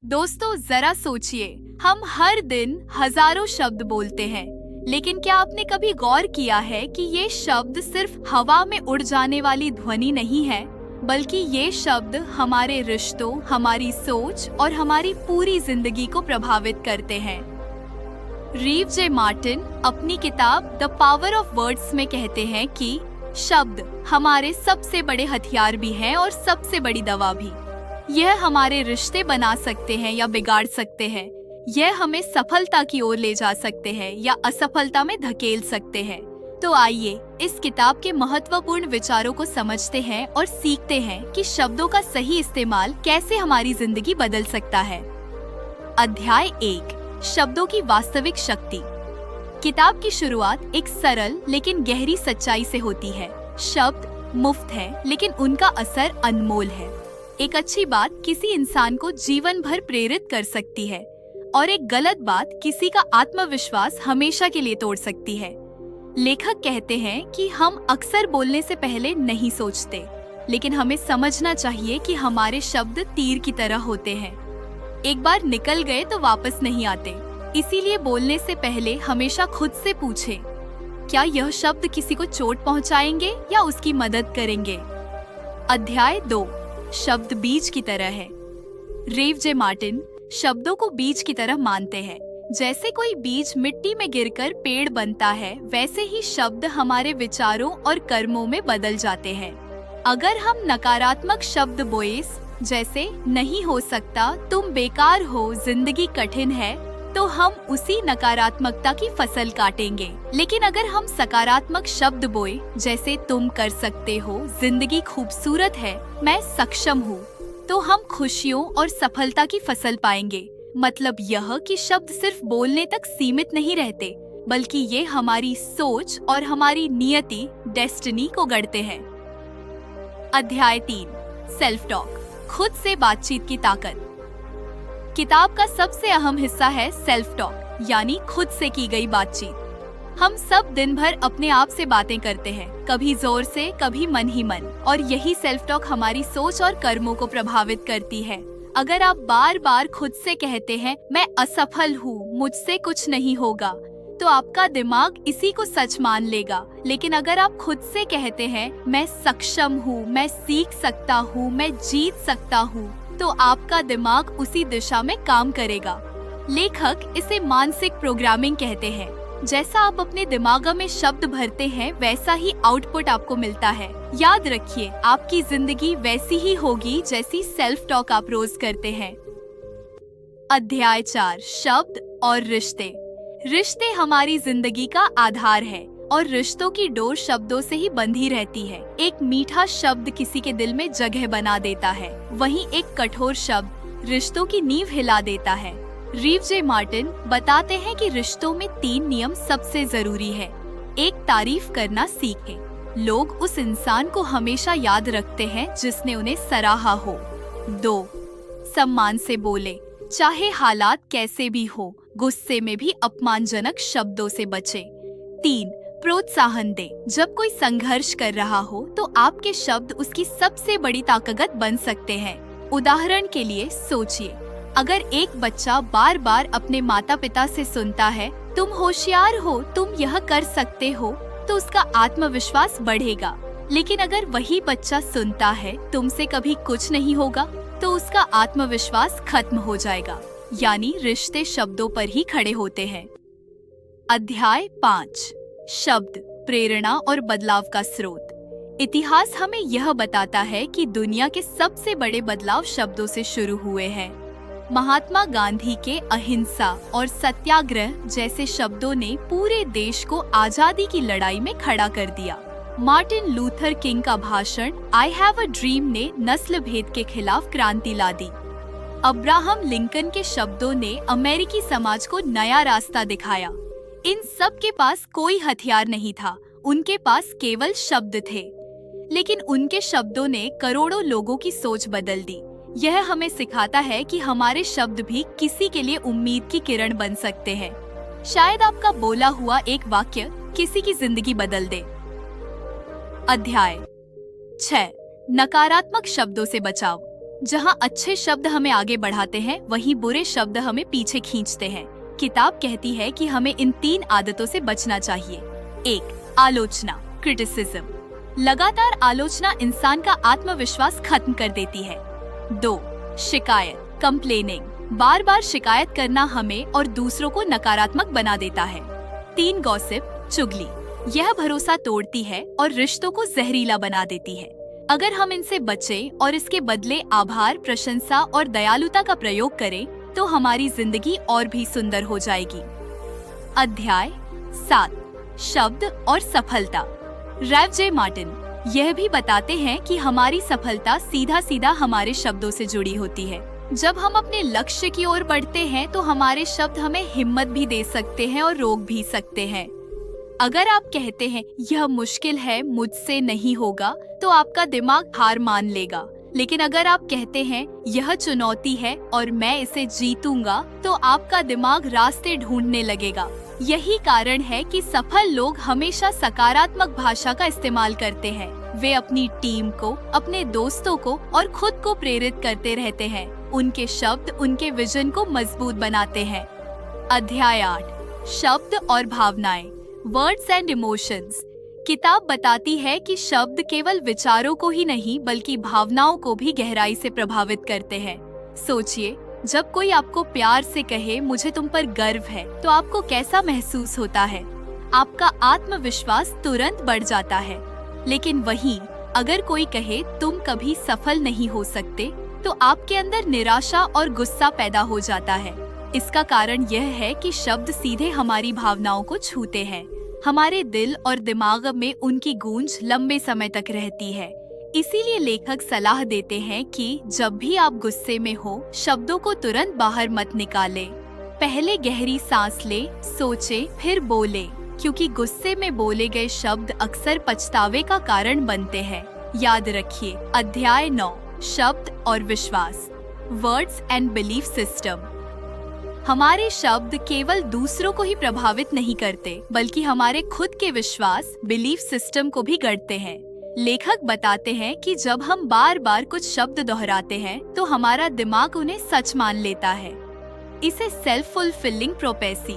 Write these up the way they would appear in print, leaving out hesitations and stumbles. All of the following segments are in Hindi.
दोस्तों जरा सोचिए, हम हर दिन हजारों शब्द बोलते हैं, लेकिन क्या आपने कभी गौर किया है कि ये शब्द सिर्फ हवा में उड़ जाने वाली ध्वनि नहीं है, बल्कि ये शब्द हमारे रिश्तों, हमारी सोच और हमारी पूरी जिंदगी को प्रभावित करते हैं। रीव जे मार्टिन अपनी किताब द पावर ऑफ वर्ड्स में कहते हैं कि शब्द हमारे सबसे बड़े हथियार भी हैं और सबसे बड़ी दवा भी। यह हमारे रिश्ते बना सकते हैं या बिगाड़ सकते हैं। यह हमें सफलता की ओर ले जा सकते हैं या असफलता में धकेल सकते हैं। तो आइए इस किताब के महत्वपूर्ण विचारों को समझते हैं और सीखते हैं कि शब्दों का सही इस्तेमाल कैसे हमारी जिंदगी बदल सकता है। अध्याय 1, शब्दों की वास्तविक शक्ति। किताब की शुरुआत एक सरल लेकिन गहरी सच्चाई से होती है। शब्द मुफ्त है, लेकिन उनका असर अनमोल है। एक अच्छी बात किसी इंसान को जीवन भर प्रेरित कर सकती है और एक गलत बात किसी का आत्मविश्वास हमेशा के लिए तोड़ सकती है। लेखक कहते हैं कि हम अक्सर बोलने से पहले नहीं सोचते, लेकिन हमें समझना चाहिए कि हमारे शब्द तीर की तरह होते हैं। एक बार निकल गए तो वापस नहीं आते। इसीलिए बोलने से पहले हमेशा खुद से पूछें, क्या यह शब्द किसी को चोट पहुंचाएंगे या उसकी मदद करेंगे। अध्याय 2, शब्द बीज की तरह है। रीव जे मार्टिन शब्दों को बीज की तरह मानते हैं। जैसे कोई बीज मिट्टी में गिरकर पेड़ बनता है, वैसे ही शब्द हमारे विचारों और कर्मों में बदल जाते हैं। अगर हम नकारात्मक शब्द बोए, जैसे नहीं हो सकता, तुम बेकार हो, जिंदगी कठिन है, तो हम उसी नकारात्मकता की फसल काटेंगे। लेकिन अगर हम सकारात्मक शब्द बोए, जैसे तुम कर सकते हो, जिंदगी खूबसूरत है, मैं सक्षम हूँ, तो हम खुशियों और सफलता की फसल पाएंगे। मतलब यह कि शब्द सिर्फ बोलने तक सीमित नहीं रहते, बल्कि ये हमारी सोच और हमारी नियति, डेस्टिनी को गढ़ते हैं। अध्याय 3, सेल्फ टॉक, खुद से बातचीत की ताकत। किताब का सबसे अहम हिस्सा है सेल्फ टॉक, यानी खुद से की गई बातचीत। हम सब दिन भर अपने आप से बातें करते हैं, कभी जोर से, कभी मन ही मन, और यही सेल्फ टॉक हमारी सोच और कर्मों को प्रभावित करती है। अगर आप बार बार खुद से कहते हैं, मैं असफल हूँ, मुझसे कुछ नहीं होगा, तो आपका दिमाग इसी को सच मान लेगा। लेकिन अगर आप खुद से कहते हैं, मैं सक्षम हूँ, मैं सीख सकता हूँ, मैं जीत सकता हूँ, तो आपका दिमाग उसी दिशा में काम करेगा। लेखक इसे मानसिक प्रोग्रामिंग कहते हैं। जैसा आप अपने दिमाग में शब्द भरते हैं, वैसा ही आउटपुट आपको मिलता है। याद रखिए, आपकी जिंदगी वैसी ही होगी जैसी सेल्फ टॉक आप रोज करते हैं। अध्याय 4, शब्द और रिश्ते। रिश्ते हमारी जिंदगी का आधार है और रिश्तों की डोर शब्दों से ही बंधी रहती है। एक मीठा शब्द किसी के दिल में जगह बना देता है, वहीं एक कठोर शब्द रिश्तों की नींव हिला देता है। रीव जे मार्टिन बताते हैं कि रिश्तों में 3 नियम सबसे जरूरी है। 1, तारीफ करना सीखें। लोग उस इंसान को हमेशा याद रखते हैं जिसने उन्हें सराहा हो। 2, सम्मान से बोले, चाहे हालात कैसे भी हो, गुस्से में भी अपमानजनक शब्दों से बचे। 3, प्रोत्साहन दे। जब कोई संघर्ष कर रहा हो तो आपके शब्द उसकी सबसे बड़ी ताकत बन सकते हैं। उदाहरण के लिए सोचिए, अगर एक बच्चा बार बार अपने माता पिता से सुनता है, तुम होशियार हो, तुम यह कर सकते हो, तो उसका आत्मविश्वास बढ़ेगा। लेकिन अगर वही बच्चा सुनता है, तुमसे कभी कुछ नहीं होगा, तो उसका आत्मविश्वास खत्म हो जाएगा। यानी रिश्ते शब्दों पर ही खड़े होते हैं। अध्याय 5, शब्द, प्रेरणा और बदलाव का स्रोत। इतिहास हमें यह बताता है कि दुनिया के सबसे बड़े बदलाव शब्दों से शुरू हुए हैं। महात्मा गांधी के अहिंसा और सत्याग्रह जैसे शब्दों ने पूरे देश को आजादी की लड़ाई में खड़ा कर दिया। मार्टिन लूथर किंग का भाषण आई हैव अ ड्रीम ने नस्ल भेद के खिलाफ क्रांति ला दी। अब्राहम लिंकन के शब्दों ने अमेरिकी समाज को नया रास्ता दिखाया। इन सब के पास कोई हथियार नहीं था, उनके पास केवल शब्द थे, लेकिन उनके शब्दों ने करोड़ों लोगों की सोच बदल दी। यह हमें सिखाता है कि हमारे शब्द भी किसी के लिए उम्मीद की किरण बन सकते हैं। शायद आपका बोला हुआ एक वाक्य किसी की जिंदगी बदल दे। अध्याय 6, नकारात्मक शब्दों से बचाव। जहाँ अच्छे शब्द हमें आगे बढ़ाते हैं, वहीं बुरे शब्द हमें पीछे खींचते हैं। किताब कहती है कि हमें इन 3 आदतों से बचना चाहिए। 1. आलोचना, क्रिटिसिज्म। लगातार आलोचना इंसान का आत्मविश्वास खत्म कर देती है। 2. शिकायत, कंप्लेनिंग। बार बार शिकायत करना हमें और दूसरों को नकारात्मक बना देता है। 3. गॉसिप, चुगली। यह भरोसा तोड़ती है और रिश्तों को जहरीला बना देती है। अगर हम इनसे बचें और इसके बदले आभार, प्रशंसा और दयालुता का प्रयोग करें, तो हमारी जिंदगी और भी सुंदर हो जाएगी। अध्याय 7, शब्द और सफलता। रैव जे मार्टिन यह भी बताते हैं कि हमारी सफलता सीधा सीधा हमारे शब्दों से जुड़ी होती है। जब हम अपने लक्ष्य की ओर बढ़ते हैं तो हमारे शब्द हमें हिम्मत भी दे सकते हैं और रोक भी सकते हैं। अगर आप कहते हैं यह मुश्किल है, मुझसे नहीं होगा, तो आपका दिमाग हार मान लेगा। लेकिन अगर आप कहते हैं यह चुनौती है और मैं इसे जीतूंगा, तो आपका दिमाग रास्ते ढूंढने लगेगा। यही कारण है कि सफल लोग हमेशा सकारात्मक भाषा का इस्तेमाल करते हैं। वे अपनी टीम को, अपने दोस्तों को और खुद को प्रेरित करते रहते हैं। उनके शब्द उनके विजन को मजबूत बनाते हैं। अध्याय 8, शब्द और भावनाएं, वर्ड्स एंड इमोशंस। किताब बताती है कि शब्द केवल विचारों को ही नहीं बल्कि भावनाओं को भी गहराई से प्रभावित करते हैं। सोचिए, जब कोई आपको प्यार से कहे मुझे तुम पर गर्व है, तो आपको कैसा महसूस होता है? आपका आत्मविश्वास तुरंत बढ़ जाता है। लेकिन वहीं अगर कोई कहे तुम कभी सफल नहीं हो सकते, तो आपके अंदर निराशा और गुस्सा पैदा हो जाता है। इसका कारण यह है कि शब्द सीधे हमारी भावनाओं को छूते हैं। हमारे दिल और दिमाग में उनकी गूंज लंबे समय तक रहती है। इसीलिए लेखक सलाह देते हैं कि जब भी आप गुस्से में हो, शब्दों को तुरंत बाहर मत निकालें। पहले गहरी सांस ले, सोचे, फिर बोले, क्योंकि गुस्से में बोले गए शब्द अक्सर पछतावे का कारण बनते हैं। याद रखिए। अध्याय 9, शब्द और विश्वास, वर्ड्स एंड बिलीफ सिस्टम। हमारे शब्द केवल दूसरों को ही प्रभावित नहीं करते, बल्कि हमारे खुद के विश्वास, बिलीफ सिस्टम को भी गढ़ते हैं। लेखक बताते हैं कि जब हम बार बार कुछ शब्द दोहराते हैं, तो हमारा दिमाग उन्हें सच मान लेता है। इसे सेल्फ फुलफिलिंग प्रोफेसी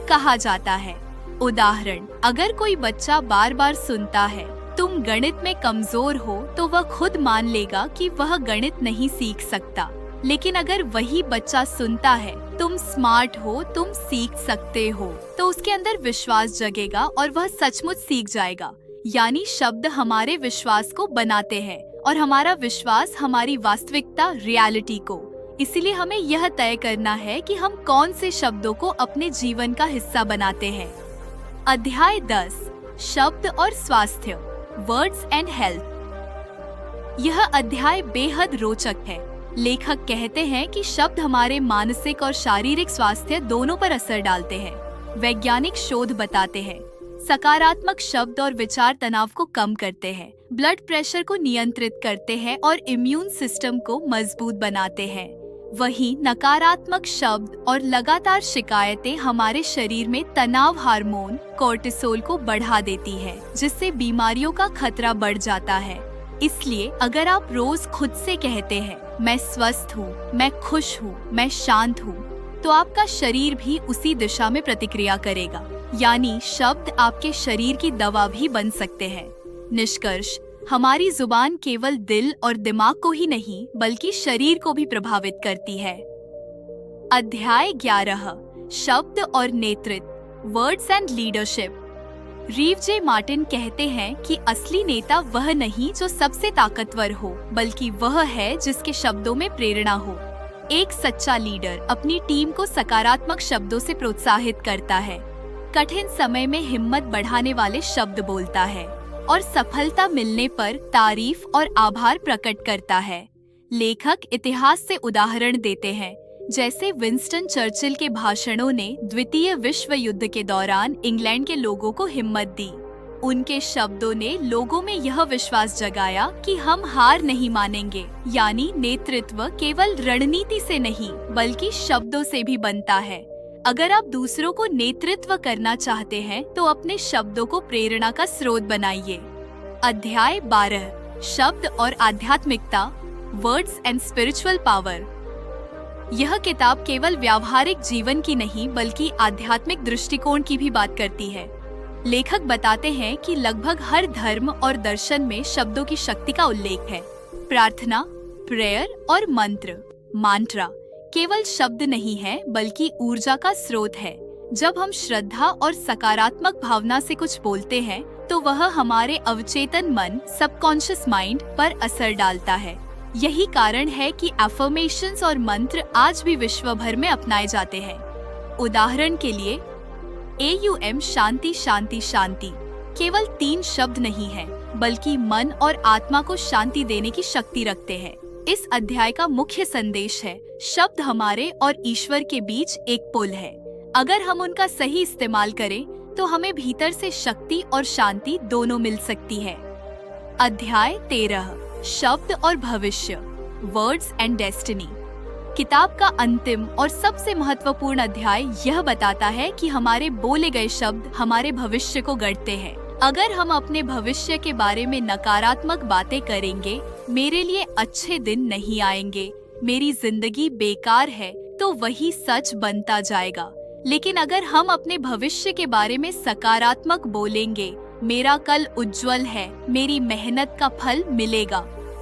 कहा जाता है। उदाहरण, अगर कोई बच्चा बार बार सुनता है तुम गणित में कमजोर हो, तो वह खुद मान लेगा कि वह गणित नहीं सीख सकता। लेकिन अगर वही बच्चा सुनता है तुम स्मार्ट हो, तुम सीख सकते हो, तो उसके अंदर विश्वास जगेगा और वह सचमुच सीख जाएगा। यानी शब्द हमारे विश्वास को बनाते हैं और हमारा विश्वास हमारी वास्तविकता, रियलिटी को। इसलिए हमें यह तय करना है कि हम कौन से शब्दों को अपने जीवन का हिस्सा बनाते हैं। अध्याय 10, शब्द और स्वास्थ्य, वर्ड्स एंड हेल्थ। यह अध्याय बेहद रोचक है। लेखक कहते हैं कि शब्द हमारे मानसिक और शारीरिक स्वास्थ्य दोनों पर असर डालते हैं। वैज्ञानिक शोध बताते हैं सकारात्मक शब्द और विचार तनाव को कम करते हैं, ब्लड प्रेशर को नियंत्रित करते हैं और इम्यून सिस्टम को मजबूत बनाते हैं। वहीं नकारात्मक शब्द और लगातार शिकायतें हमारे शरीर में तनाव हार्मोन कोर्टिसोल को बढ़ा देती है, जिससे बीमारियों का खतरा बढ़ जाता है। इसलिए अगर आप रोज खुद से कहते हैं मैं स्वस्थ हूँ, मैं खुश हूँ, मैं शांत हूँ, तो आपका शरीर भी उसी दिशा में प्रतिक्रिया करेगा। यानी शब्द आपके शरीर की दवा भी बन सकते हैं। निष्कर्ष, हमारी जुबान केवल दिल और दिमाग को ही नहीं बल्कि शरीर को भी प्रभावित करती है। अध्याय 11, शब्द और नेतृत्व, words and leadership. रीव J Martin कहते हैं कि असली नेता वह नहीं जो सबसे ताकतवर हो, बल्कि वह है जिसके शब्दों में प्रेरणा हो। एक सच्चा लीडर अपनी टीम को सकारात्मक शब्दों से प्रोत्साहित करता है, कठिन समय में हिम्मत बढ़ाने वाले शब्द बोलता है और सफलता मिलने पर तारीफ और आभार प्रकट करता है। लेखक इतिहास से उदाहरण देते हैं, जैसे विंस्टन चर्चिल के भाषणों ने द्वितीय विश्व युद्ध के दौरान इंग्लैंड के लोगों को हिम्मत दी। उनके शब्दों ने लोगों में यह विश्वास जगाया कि हम हार नहीं मानेंगे। यानी नेतृत्व केवल रणनीति से नहीं बल्कि शब्दों से भी बनता है। अगर आप दूसरों को नेतृत्व करना चाहते हैं तो अपने शब्दों को प्रेरणा का स्रोत बनाइए। अध्याय 12, शब्द और आध्यात्मिकता, वर्ड्स एंड स्पिरिचुअल पावर। यह किताब केवल व्यावहारिक जीवन की नहीं बल्कि आध्यात्मिक दृष्टिकोण की भी बात करती है। लेखक बताते हैं कि लगभग हर धर्म और दर्शन में शब्दों की शक्ति का उल्लेख है। प्रार्थना, प्रेयर और मांत्रा केवल शब्द नहीं है बल्कि ऊर्जा का स्रोत है। जब हम श्रद्धा और सकारात्मक भावना से कुछ बोलते हैं तो वह हमारे अवचेतन मन सबकॉन्शियस माइंड पर असर डालता है। यही कारण है कि अफर्मेशंस और मंत्र आज भी विश्व भर में अपनाए जाते हैं। उदाहरण के लिए AUM शांति शांति शांति केवल 3 शब्द नहीं है बल्कि मन और आत्मा को शांति देने की शक्ति रखते हैं। इस अध्याय का मुख्य संदेश है, शब्द हमारे और ईश्वर के बीच एक पुल है। अगर हम उनका सही इस्तेमाल करें तो हमें भीतर से शक्ति और शांति दोनों मिल सकती है। अध्याय 13, शब्द और भविष्य, वर्ड्स एंड डेस्टिनी। किताब का अंतिम और सबसे महत्वपूर्ण अध्याय यह बताता है कि हमारे बोले गए शब्द हमारे भविष्य को गढ़ते हैं। अगर हम अपने भविष्य के बारे में नकारात्मक बातें करेंगे, मेरे लिए अच्छे दिन नहीं आएंगे, मेरी जिंदगी बेकार है, तो वही सच बनता जाएगा। लेकिन अगर हम अपने भविष्य के बारे में सकारात्मक बोलेंगे, मेरा कल उज्जवल है, मेरी मेहनत का फल मिलेगा,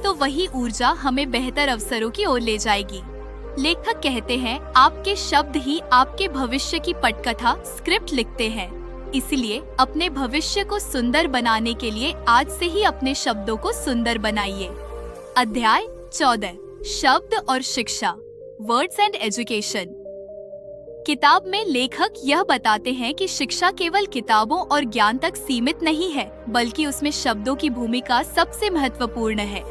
तो वही ऊर्जा हमें बेहतर अवसरों की ओर ले जाएगी। लेखक कहते हैं, आपके शब्द ही आपके भविष्य की पटकथा स्क्रिप्ट लिखते हैं। इसलिए अपने भविष्य को सुंदर बनाने के लिए आज से ही अपने शब्दों को सुंदर बनाइए। अध्याय 14, शब्द और शिक्षा, वर्ड्स एंड एजुकेशन। किताब में लेखक यह बताते हैं कि शिक्षा केवल किताबों और ज्ञान तक सीमित नहीं है, बल्कि उसमें शब्दों की भूमिका सबसे महत्वपूर्ण है।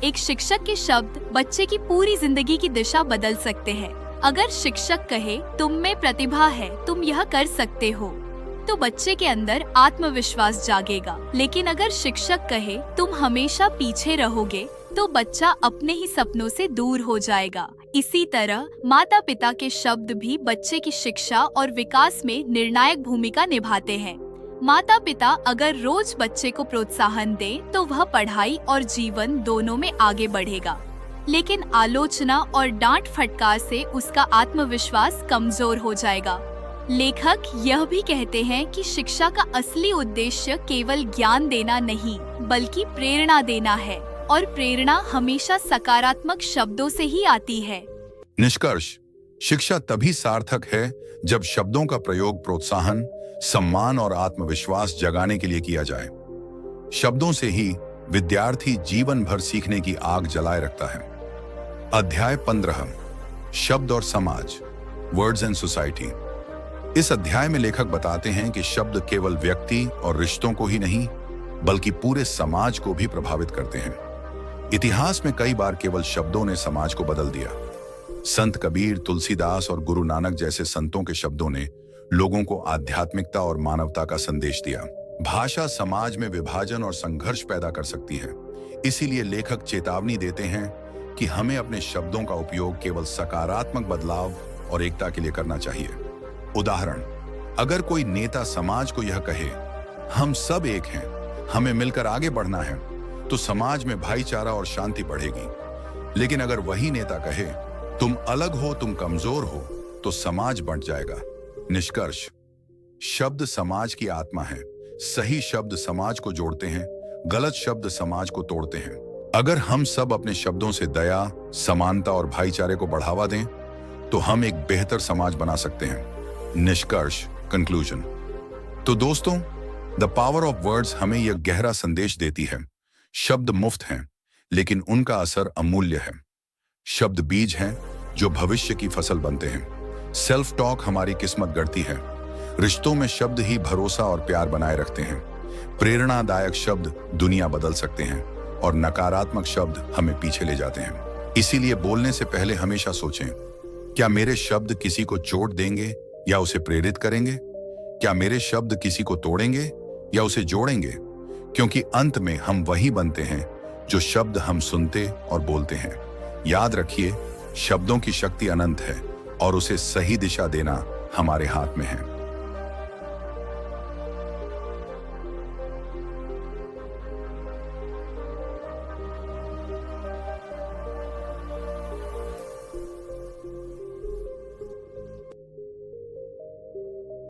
एक शिक्षक के शब्द बच्चे की पूरी जिंदगी की दिशा बदल सकते हैं। अगर शिक्षक कहे, तुम में प्रतिभा है, तुम यह कर सकते हो, तो बच्चे के अंदर आत्मविश्वास जागेगा। लेकिन अगर शिक्षक कहे, तुम हमेशा पीछे रहोगे, तो बच्चा अपने ही सपनों से दूर हो जाएगा। इसी तरह माता पिता के शब्द भी बच्चे की शिक्षा और विकास में निर्णायक भूमिका निभाते हैं। माता पिता अगर रोज बच्चे को प्रोत्साहन दें, तो वह पढ़ाई और जीवन दोनों में आगे बढ़ेगा। लेकिन आलोचना और डांट फटकार से उसका आत्मविश्वास कमजोर हो जाएगा। लेखक यह भी कहते हैं कि शिक्षा का असली उद्देश्य केवल ज्ञान देना नहीं, बल्कि प्रेरणा देना है, और प्रेरणा हमेशा सकारात्मक शब्दों से ही आती है। निष्कर्ष, शिक्षा तभी सार्थक है जब शब्दों का प्रयोग प्रोत्साहन, सम्मान और आत्मविश्वास जगाने के लिए किया जाए। शब्दों से ही विद्यार्थी जीवन भर सीखने की आग जलाए रखता है। अध्याय 15, शब्द और समाज, वर्ड्स एंड सोसाइटी। इस अध्याय में लेखक बताते हैं कि शब्द केवल व्यक्ति और रिश्तों को ही नहीं बल्कि पूरे समाज को भी प्रभावित करते हैं। इतिहास में कई बार केवल शब्दों ने समाज को बदल दिया। संत कबीर, तुलसीदास और गुरु नानक जैसे संतों के शब्दों ने लोगों को आध्यात्मिकता और मानवता का संदेश दिया। भाषा समाज में विभाजन और संघर्ष पैदा कर सकती है। इसीलिए लेखक चेतावनी देते हैं कि हमें अपने शब्दों का उपयोग केवल सकारात्मक बदलाव और एकता के लिए करना चाहिए। उदाहरण, अगर कोई नेता समाज को यह कहे, हम सब एक हैं, हमें मिलकर आगे बढ़ना है, तो समाज में भाईचारा और शांति बढ़ेगी। लेकिन अगर वही नेता कहे, तुम अलग हो, तुम कमजोर हो, तो समाज बंट जाएगा। निष्कर्ष, शब्द समाज की आत्मा है। सही शब्द समाज को जोड़ते हैं, गलत शब्द समाज को तोड़ते हैं। अगर हम सब अपने शब्दों से दया, समानता और भाईचारे को बढ़ावा दें, तो हम एक बेहतर समाज बना सकते हैं। निष्कर्ष, कंक्लूजन। तो दोस्तों, द पावर ऑफ वर्ड्स हमें यह गहरा संदेश देती है, शब्द मुफ्त हैं, लेकिन उनका असर अमूल्य है। शब्द बीज हैं जो भविष्य की फसल बनते हैं। सेल्फ टॉक हमारी किस्मत गढ़ती है। रिश्तों में शब्द ही भरोसा और प्यार बनाए रखते हैं। प्रेरणादायक शब्द दुनिया बदल सकते हैं और नकारात्मक शब्द हमें पीछे ले जाते हैं। इसीलिए बोलने से पहले हमेशा सोचें, क्या मेरे शब्द किसी को चोट देंगे या उसे प्रेरित करेंगे? क्या मेरे शब्द किसी को तोड़ेंगे या उसे जोड़ेंगे? क्योंकि अंत में हम वही बनते हैं जो शब्द हम सुनते और बोलते हैं। याद रखिए, शब्दों की शक्ति अनंत है और उसे सही दिशा देना हमारे हाथ में है।